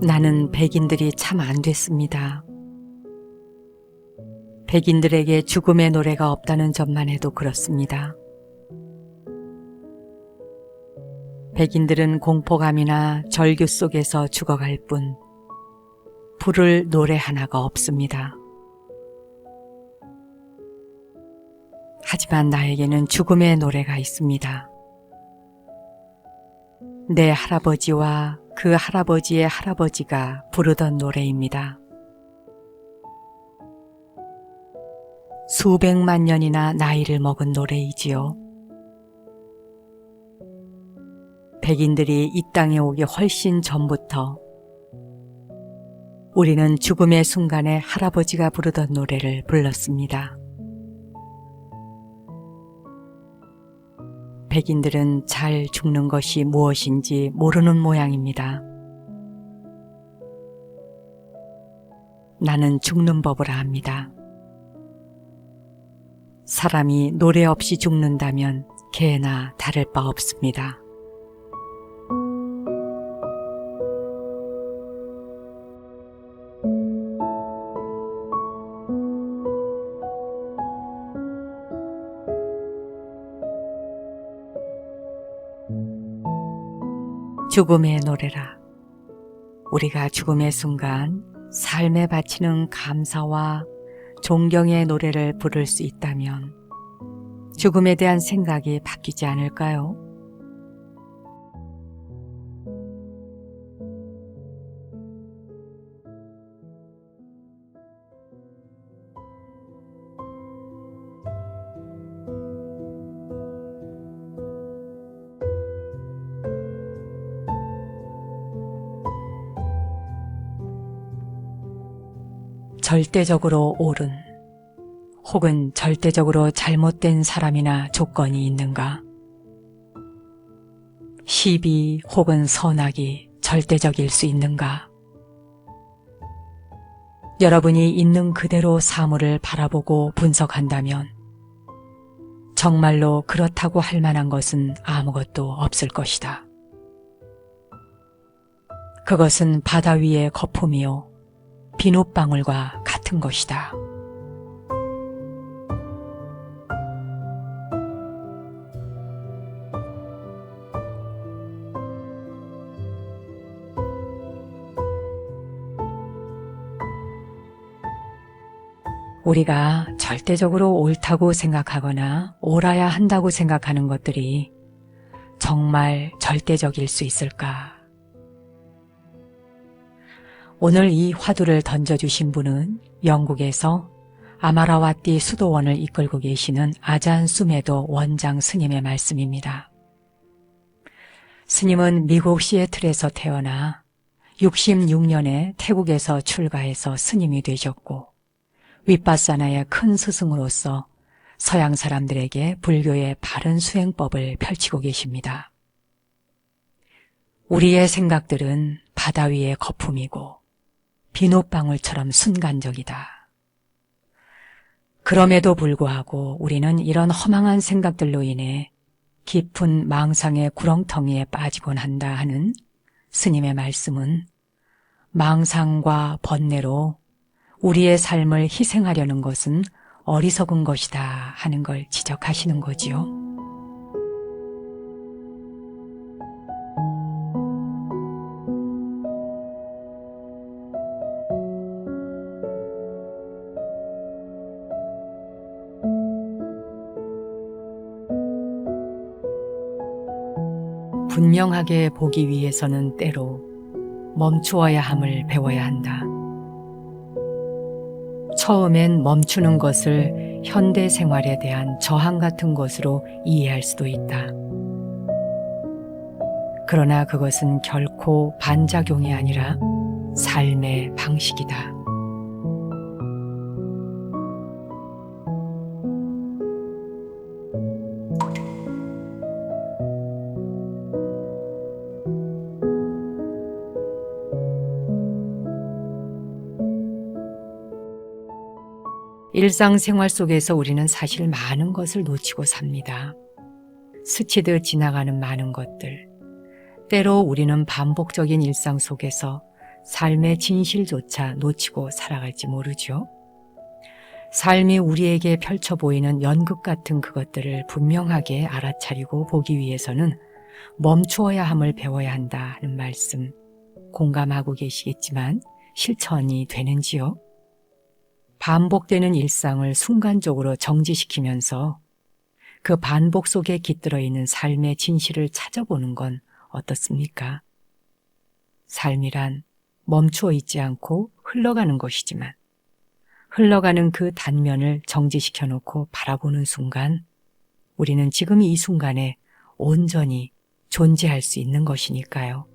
나는 백인들이 참 안 됐습니다. 백인들에게 죽음의 노래가 없다는 점만 해도 그렇습니다. 백인들은 공포감이나 절규 속에서 죽어갈 뿐 부를 노래 하나가 없습니다. 하지만 나에게는 죽음의 노래가 있습니다. 내 할아버지와 그 할아버지의 할아버지가 부르던 노래입니다. 수백만 년이나 나이를 먹은 노래이지요. 백인들이 이 땅에 오기 훨씬 전부터 우리는 죽음의 순간에 할아버지가 부르던 노래를 불렀습니다. 백인들은 잘 죽는 것이 무엇인지 모르는 모양입니다. 나는 죽는 법을 압니다. 사람이 노래 없이 죽는다면 개나 다를 바 없습니다. 죽음의 노래라. 우리가 죽음의 순간 삶에 바치는 감사와 존경의 노래를 부를 수 있다면 죽음에 대한 생각이 바뀌지 않을까요? 절대적으로 옳은 혹은 절대적으로 잘못된 사람이나 조건이 있는가? 희비 혹은 선악이 절대적일 수 있는가? 여러분이 있는 그대로 사물을 바라보고 분석한다면 정말로 그렇다고 할 만한 것은 아무것도 없을 것이다. 그것은 바다 위의 거품이요 비눗방울과 같은 것이다. 우리가 절대적으로 옳다고 생각하거나 옳아야 한다고 생각하는 것들이 정말 절대적일 수 있을까? 오늘 이 화두를 던져주신 분은 영국에서 아마라와띠 수도원을 이끌고 계시는 아잔 수메도 원장 스님의 말씀입니다. 스님은 미국 시애틀에서 태어나 66년에 태국에서 출가해서 스님이 되셨고 윗바사나의 큰 스승으로서 서양 사람들에게 불교의 바른 수행법을 펼치고 계십니다. 우리의 생각들은 바다 위의 거품이고 비눗방울처럼 순간적이다. 그럼에도 불구하고 우리는 이런 허망한 생각들로 인해 깊은 망상의 구렁텅이에 빠지곤 한다 하는 스님의 말씀은 망상과 번뇌로 우리의 삶을 희생하려는 것은 어리석은 것이다 하는 걸 지적하시는 거지요. 분명하게 보기 위해서는 때로 멈추어야 함을 배워야 한다. 처음엔 멈추는 것을 현대 생활에 대한 저항 같은 것으로 이해할 수도 있다. 그러나 그것은 결코 반작용이 아니라 삶의 방식이다. 일상생활 속에서 우리는 사실 많은 것을 놓치고 삽니다. 스치듯 지나가는 많은 것들. 때로 우리는 반복적인 일상 속에서 삶의 진실조차 놓치고 살아갈지 모르죠. 삶이 우리에게 펼쳐 보이는 연극 같은 그것들을 분명하게 알아차리고 보기 위해서는 멈추어야 함을 배워야 한다 하는 말씀 공감하고 계시겠지만 실천이 되는지요? 반복되는 일상을 순간적으로 정지시키면서 그 반복 속에 깃들어 있는 삶의 진실을 찾아보는 건 어떻습니까? 삶이란 멈추어 있지 않고 흘러가는 것이지만 흘러가는 그 단면을 정지시켜 놓고 바라보는 순간 우리는 지금 이 순간에 온전히 존재할 수 있는 것이니까요.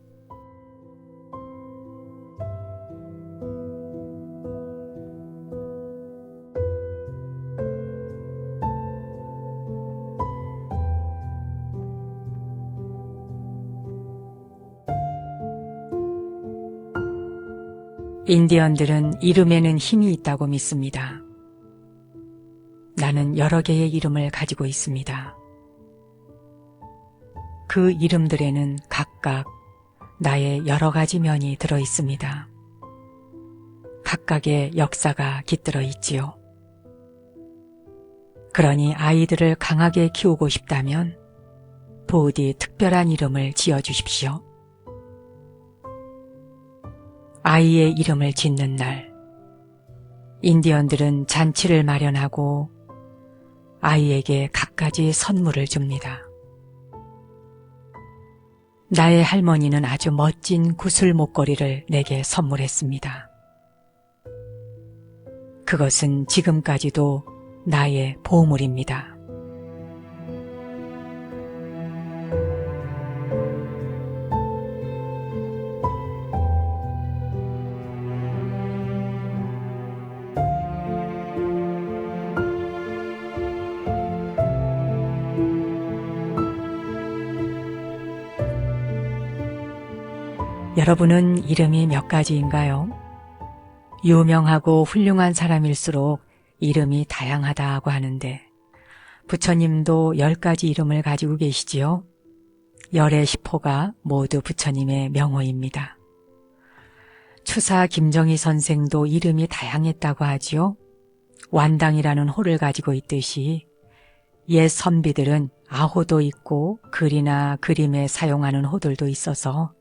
인디언들은 이름에는 힘이 있다고 믿습니다. 나는 여러 개의 이름을 가지고 있습니다. 그 이름들에는 각각 나의 여러 가지 면이 들어 있습니다. 각각의 역사가 깃들어 있지요. 그러니 아이들을 강하게 키우고 싶다면 부디 특별한 이름을 지어주십시오. 아이의 이름을 짓는 날, 인디언들은 잔치를 마련하고 아이에게 갖가지 선물을 줍니다. 나의 할머니는 아주 멋진 구슬 목걸이를 내게 선물했습니다. 그것은 지금까지도 나의 보물입니다. 여러분은 이름이 몇 가지인가요? 유명하고 훌륭한 사람일수록 이름이 다양하다고 하는데 부처님도 10가지 이름을 가지고 계시지요. 열의 10호가 모두 부처님의 명호입니다. 추사 김정희 선생도 이름이 다양했다고 하지요. 완당이라는 호를 가지고 있듯이 옛 선비들은 아호도 있고 글이나 그림에 사용하는 호들도 있어서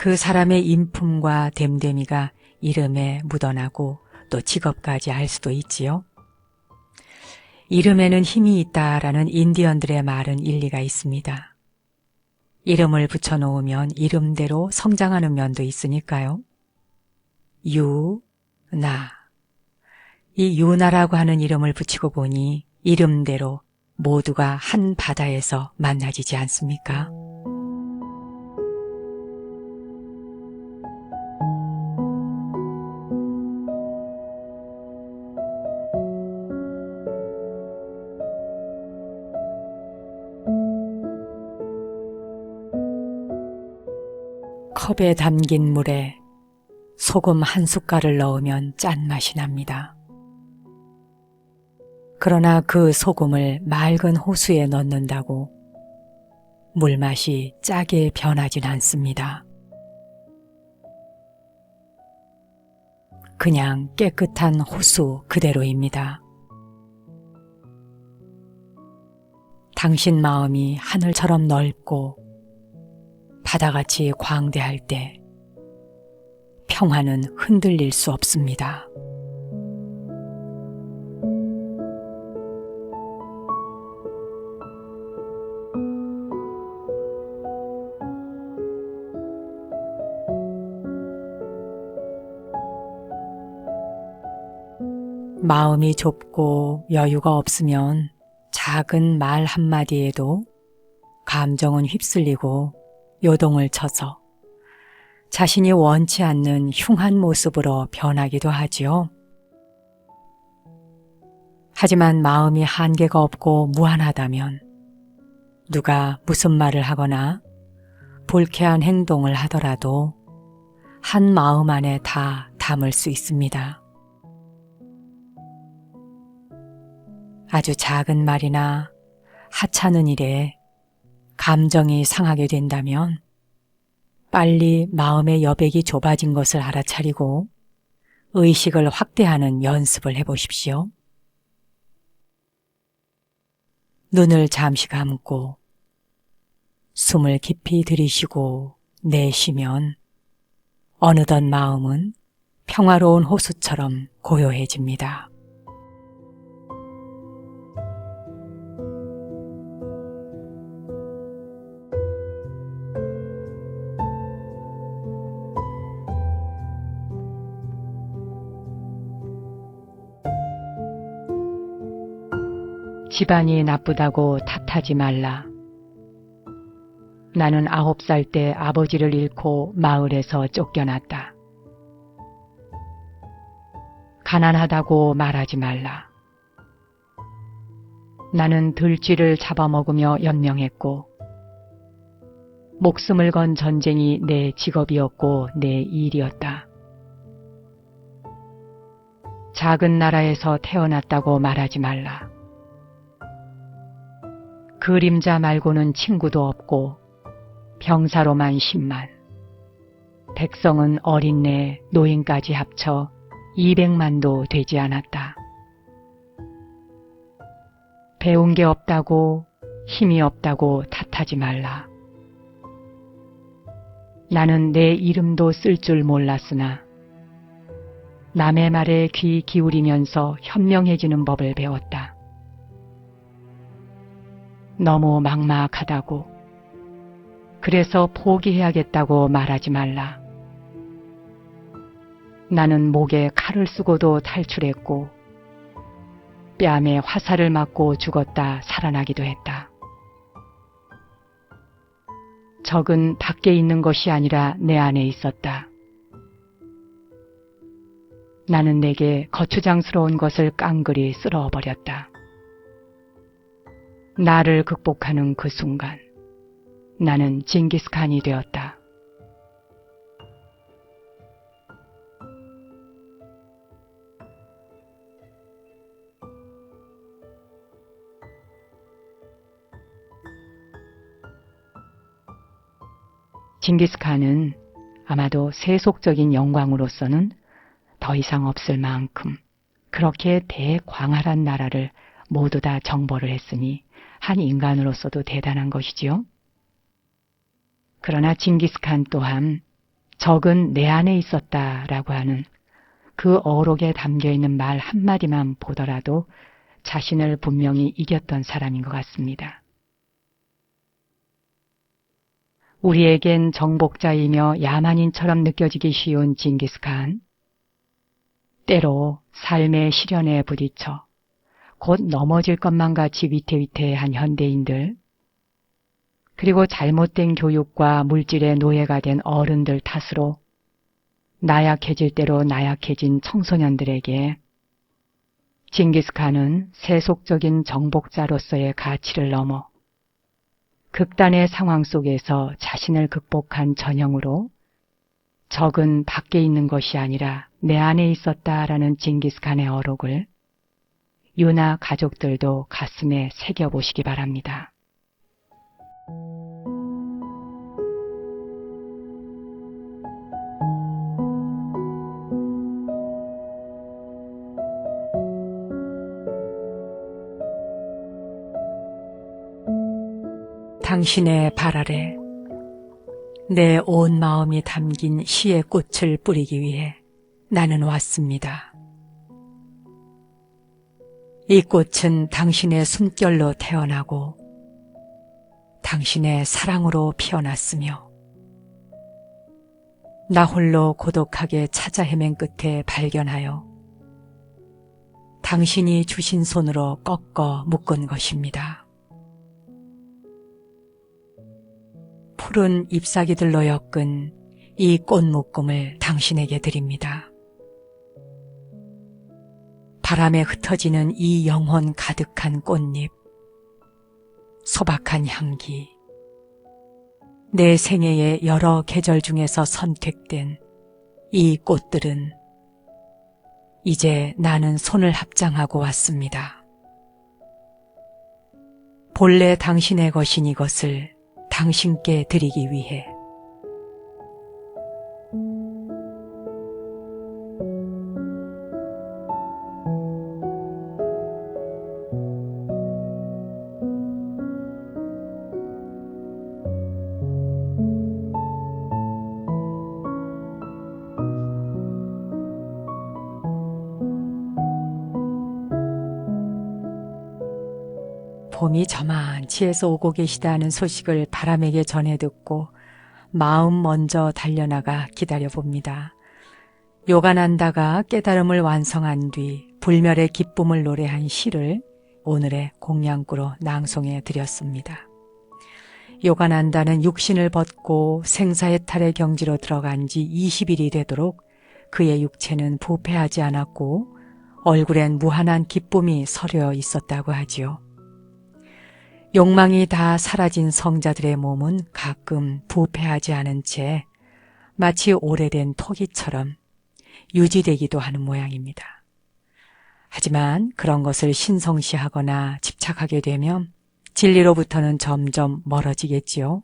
그 사람의 인품과 됨됨이가 이름에 묻어나고 또 직업까지 알 수도 있지요. 이름에는 힘이 있다라는 인디언들의 말은 일리가 있습니다. 이름을 붙여놓으면 이름대로 성장하는 면도 있으니까요. 유나. 이 유나라고 하는 이름을 붙이고 보니 이름대로 모두가 한 바다에서 만나지지 않습니까? 컵에 담긴 물에 소금 한 숟갈을 넣으면 짠맛이 납니다. 그러나 그 소금을 맑은 호수에 넣는다고 물맛이 짜게 변하진 않습니다. 그냥 깨끗한 호수 그대로입니다. 당신 마음이 하늘처럼 넓고 바다같이 광대할 때 평화는 흔들릴 수 없습니다. 마음이 좁고 여유가 없으면 작은 말 한마디에도 감정은 휩쓸리고 요동을 쳐서 자신이 원치 않는 흉한 모습으로 변하기도 하지요. 하지만 마음이 한계가 없고 무한하다면 누가 무슨 말을 하거나 불쾌한 행동을 하더라도 한 마음 안에 다 담을 수 있습니다. 아주 작은 말이나 하찮은 일에 감정이 상하게 된다면 빨리 마음의 여백이 좁아진 것을 알아차리고 의식을 확대하는 연습을 해보십시오. 눈을 잠시 감고 숨을 깊이 들이쉬고 내쉬면 어느덧 마음은 평화로운 호수처럼 고요해집니다. 집안이 나쁘다고 탓하지 말라. 나는 9살 때 아버지를 잃고 마을에서 쫓겨났다. 가난하다고 말하지 말라. 나는 들쥐를 잡아먹으며 연명했고 목숨을 건 전쟁이 내 직업이었고 내 일이었다. 작은 나라에서 태어났다고 말하지 말라. 그림자 말고는 친구도 없고 병사로만 10만, 백성은 어린애, 노인까지 합쳐 200만도 되지 않았다. 배운 게 없다고, 힘이 없다고 탓하지 말라. 나는 내 이름도 쓸 줄 몰랐으나 남의 말에 귀 기울이면서 현명해지는 법을 배웠다. 너무 막막하다고, 그래서 포기해야겠다고 말하지 말라. 나는 목에 칼을 쓰고도 탈출했고 뺨에 화살을 맞고 죽었다 살아나기도 했다. 적은 밖에 있는 것이 아니라 내 안에 있었다. 나는 내게 거추장스러운 것을 깡그리 쓸어버렸다. 나를 극복하는 그 순간 나는 징기스칸이 되었다. 징기스칸은 아마도 세속적인 영광으로서는 더 이상 없을 만큼 그렇게 대광활한 나라를 모두 다 정벌을 했으니 한 인간으로서도 대단한 것이지요. 그러나 징기스칸 또한 적은 내 안에 있었다라고 하는 그 어록에 담겨있는 말 한마디만 보더라도 자신을 분명히 이겼던 사람인 것 같습니다. 우리에겐 정복자이며 야만인처럼 느껴지기 쉬운 징기스칸, 때로 삶의 시련에 부딪혀 곧 넘어질 것만 같이 위태위태한 현대인들, 그리고 잘못된 교육과 물질의 노예가 된 어른들 탓으로 나약해질 대로 나약해진 청소년들에게 징기스칸은 세속적인 정복자로서의 가치를 넘어 극단의 상황 속에서 자신을 극복한 전형으로 적은 밖에 있는 것이 아니라 내 안에 있었다라는 징기스칸의 어록을 유나 가족들도 가슴에 새겨보시기 바랍니다. 당신의 발 아래 내 온 마음이 담긴 시의 꽃을 뿌리기 위해 나는 왔습니다. 이 꽃은 당신의 숨결로 태어나고 당신의 사랑으로 피어났으며 나 홀로 고독하게 찾아 헤맨 끝에 발견하여 당신이 주신 손으로 꺾어 묶은 것입니다. 푸른 잎사귀들로 엮은 이 꽃 묶음을 당신에게 드립니다. 바람에 흩어지는 이 영혼 가득한 꽃잎, 소박한 향기, 내 생애의 여러 계절 중에서 선택된 이 꽃들은 이제 나는 손을 합장하고 왔습니다. 본래 당신의 것인 이것을 당신께 드리기 위해 봄이 저만치에서 오고 계시다는 소식을 바람에게 전해 듣고 마음 먼저 달려나가 기다려봅니다. 요간한다가 깨달음을 완성한 뒤 불멸의 기쁨을 노래한 시를 오늘의 공양구로 낭송해 드렸습니다. 요간한다는 육신을 벗고 생사의 탈의 경지로 들어간 지 20일이 되도록 그의 육체는 부패하지 않았고 얼굴엔 무한한 기쁨이 서려 있었다고 하지요. 욕망이 다 사라진 성자들의 몸은 가끔 부패하지 않은 채 마치 오래된 토기처럼 유지되기도 하는 모양입니다. 하지만 그런 것을 신성시하거나 집착하게 되면 진리로부터는 점점 멀어지겠지요.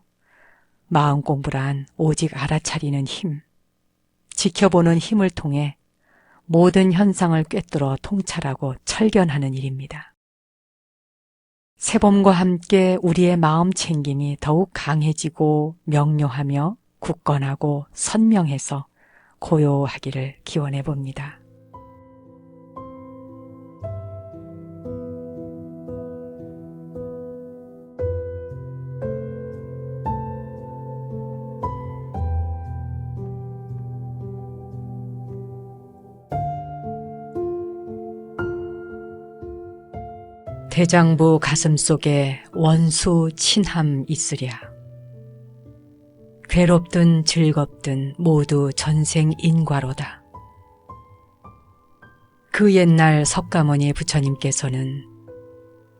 마음 공부란 오직 알아차리는 힘, 지켜보는 힘을 통해 모든 현상을 꿰뚫어 통찰하고 철견하는 일입니다. 새봄과 함께 우리의 마음 챙김이 더욱 강해지고 명료하며 굳건하고 선명해서 고요하기를 기원해 봅니다. 대장부 가슴속에 원수 친함 있으랴. 괴롭든 즐겁든 모두 전생 인과로다. 그 옛날 석가모니 부처님께서는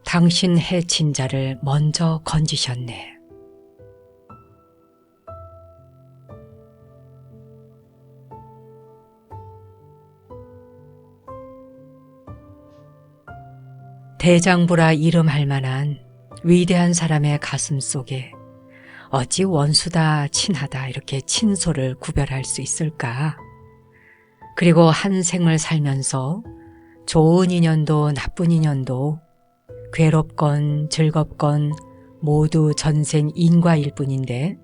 당신 해친 자를 먼저 건지셨네. 대장부라 이름할 만한 위대한 사람의 가슴 속에 어찌 원수다 친하다 이렇게 친소를 구별할 수 있을까? 그리고 한 생을 살면서 좋은 인연도 나쁜 인연도 괴롭건 즐겁건 모두 전생 인과일 뿐인데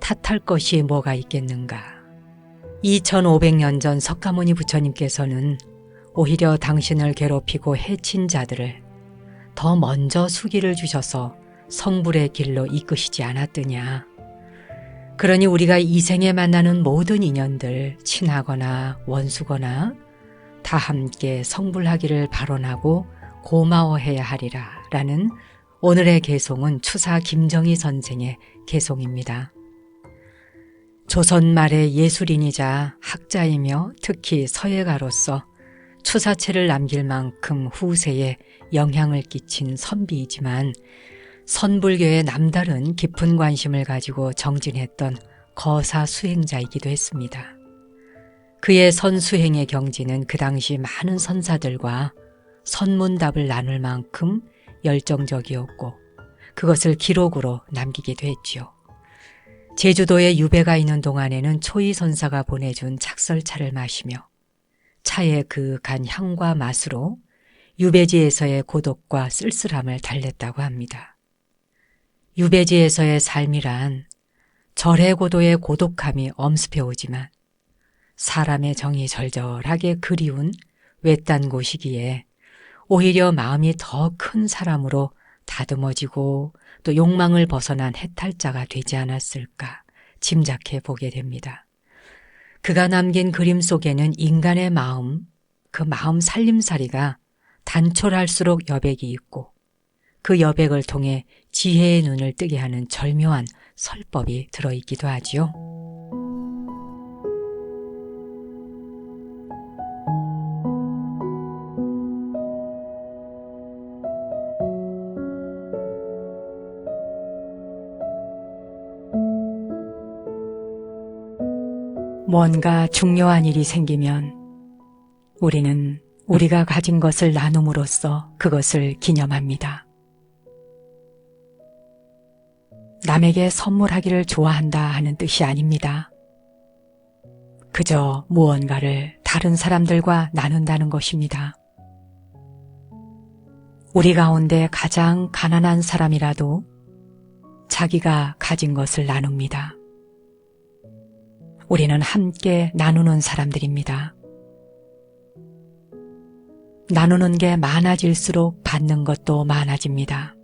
탓할 것이 뭐가 있겠는가? 2500년 전 석가모니 부처님께서는 오히려 당신을 괴롭히고 해친 자들을 더 먼저 수기를 주셔서 성불의 길로 이끄시지 않았더냐. 그러니 우리가 이 생에 만나는 모든 인연들 친하거나 원수거나 다 함께 성불하기를 발언하고 고마워해야 하리라 라는 오늘의 개송은 추사 김정희 선생의 개송입니다. 조선 말의 예술인이자 학자이며 특히 서예가로서 추사체를 남길 만큼 후세에 영향을 끼친 선비이지만 선불교에 남다른 깊은 관심을 가지고 정진했던 거사 수행자이기도 했습니다. 그의 선수행의 경지는 그 당시 많은 선사들과 선문답을 나눌 만큼 열정적이었고 그것을 기록으로 남기기도 했지요. 제주도에 유배가 있는 동안에는 초이선사가 보내준 착설차를 마시며 차의 그간 향과 맛으로 유배지에서의 고독과 쓸쓸함을 달랬다고 합니다. 유배지에서의 삶이란 절의 고도의 고독함이 엄습해 오지만 사람의 정이 절절하게 그리운 외딴 곳이기에 오히려 마음이 더 큰 사람으로 다듬어지고 또 욕망을 벗어난 해탈자가 되지 않았을까 짐작해 보게 됩니다. 그가 남긴 그림 속에는 인간의 마음, 그 마음 살림살이가 단촐할수록 여백이 있고 그 여백을 통해 지혜의 눈을 뜨게 하는 절묘한 설법이 들어있기도 하지요. 뭔가 중요한 일이 생기면 우리는 우리가 가진 것을 나눔으로써 그것을 기념합니다. 남에게 선물하기를 좋아한다 하는 뜻이 아닙니다. 그저 무언가를 다른 사람들과 나눈다는 것입니다. 우리 가운데 가장 가난한 사람이라도 자기가 가진 것을 나눕니다. 우리는 함께 나누는 사람들입니다. 나누는 게 많아질수록 받는 것도 많아집니다.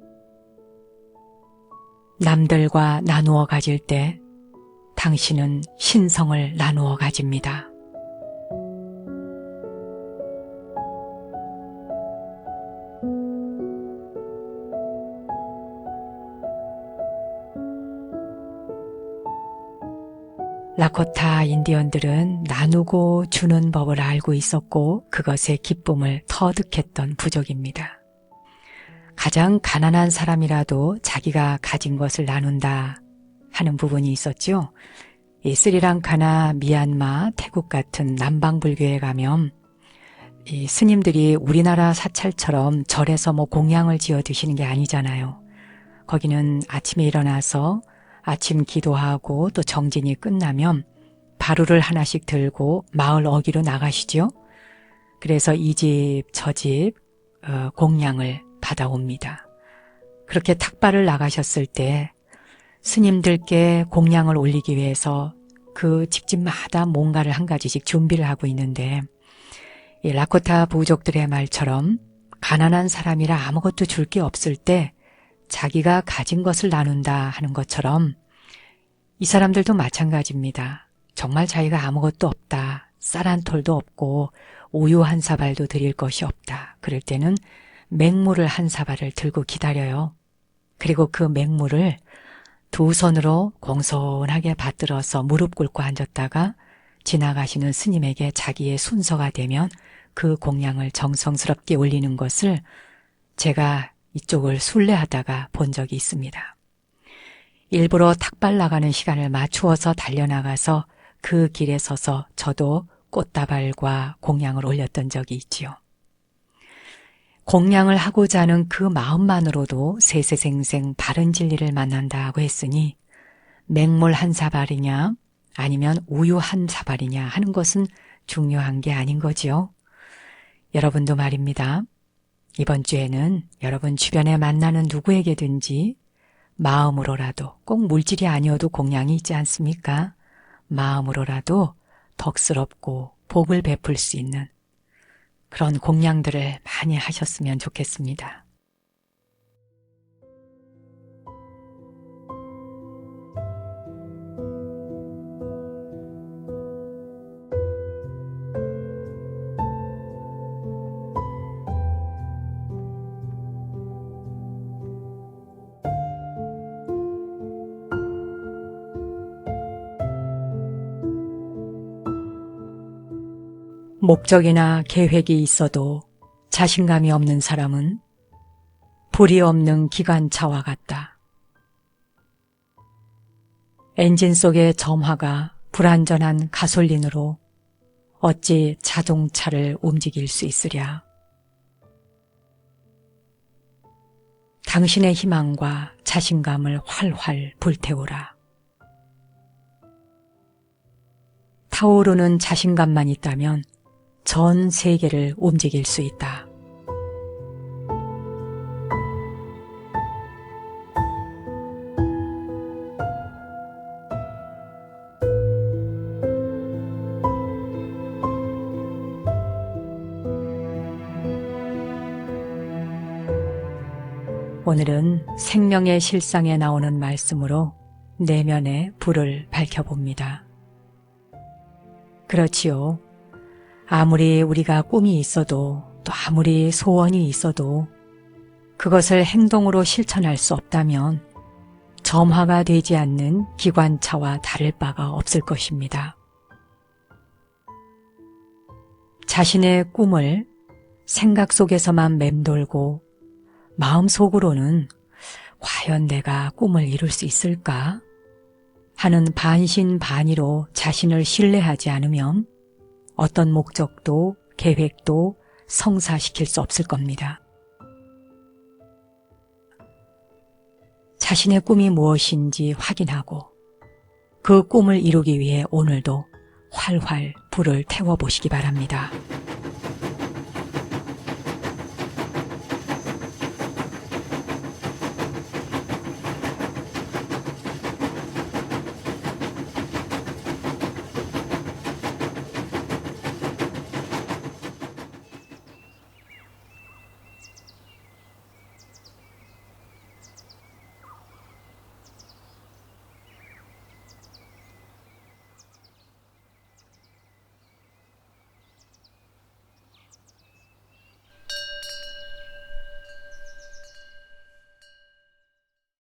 남들과 나누어 가질 때 당신은 신성을 나누어 가집니다. 라코타 인디언들은 나누고 주는 법을 알고 있었고 그것의 기쁨을 터득했던 부족입니다. 가장 가난한 사람이라도 자기가 가진 것을 나눈다 하는 부분이 있었죠. 이 스리랑카나 미얀마, 태국 같은 남방불교에 가면 이 스님들이 우리나라 사찰처럼 절에서 공양을 지어 드시는 게 아니잖아요. 거기는 아침에 일어나서 아침 기도하고 또 정진이 끝나면 바루를 하나씩 들고 마을 어귀로 나가시죠. 그래서 이 집 저 집 공양을 받아옵니다. 그렇게 탁발을 나가셨을 때 스님들께 공양을 올리기 위해서 그 집집마다 뭔가를 한 가지씩 준비를 하고 있는데 이 라코타 부족들의 말처럼 가난한 사람이라 아무것도 줄 게 없을 때 자기가 가진 것을 나눈다 하는 것처럼 이 사람들도 마찬가지입니다. 정말 자기가 아무것도 없다. 쌀 한 톨도 없고 우유 한 사발도 드릴 것이 없다. 그럴 때는 맹물을 한 사발을 들고 기다려요. 그리고 그 맹물을 두 손으로 공손하게 받들어서 무릎 꿇고 앉았다가 지나가시는 스님에게 자기의 순서가 되면 그 공양을 정성스럽게 올리는 것을 제가 이쪽을 순례하다가 본 적이 있습니다. 일부러 탁발 나가는 시간을 맞추어서 달려나가서 그 길에 서서 저도 꽃다발과 공양을 올렸던 적이 있지요. 공양을 하고자 하는 그 마음만으로도 세세생생 바른 진리를 만난다고 했으니 맹물 한 사발이냐 아니면 우유 한 사발이냐 하는 것은 중요한 게 아닌 거지요. 여러분도 말입니다. 이번 주에는 여러분 주변에 만나는 누구에게든지 마음으로라도 꼭 물질이 아니어도 공양이 있지 않습니까? 마음으로라도 덕스럽고 복을 베풀 수 있는 그런 공양들을 많이 하셨으면 좋겠습니다. 목적이나 계획이 있어도 자신감이 없는 사람은 불이 없는 기관차와 같다. 엔진 속의 점화가 불완전한 가솔린으로 어찌 자동차를 움직일 수 있으랴. 당신의 희망과 자신감을 활활 불태우라. 타오르는 자신감만 있다면 전 세계를 움직일 수 있다. 오늘은 생명의 실상에 나오는 말씀으로 내면의 불을 밝혀봅니다. 그렇지요. 아무리 우리가 꿈이 있어도 또 아무리 소원이 있어도 그것을 행동으로 실천할 수 없다면 점화가 되지 않는 기관차와 다를 바가 없을 것입니다. 자신의 꿈을 생각 속에서만 맴돌고 마음속으로는 과연 내가 꿈을 이룰 수 있을까 하는 반신반의로 자신을 신뢰하지 않으면 어떤 목적도 계획도 성사시킬 수 없을 겁니다. 자신의 꿈이 무엇인지 확인하고 그 꿈을 이루기 위해 오늘도 활활 불을 태워보시기 바랍니다.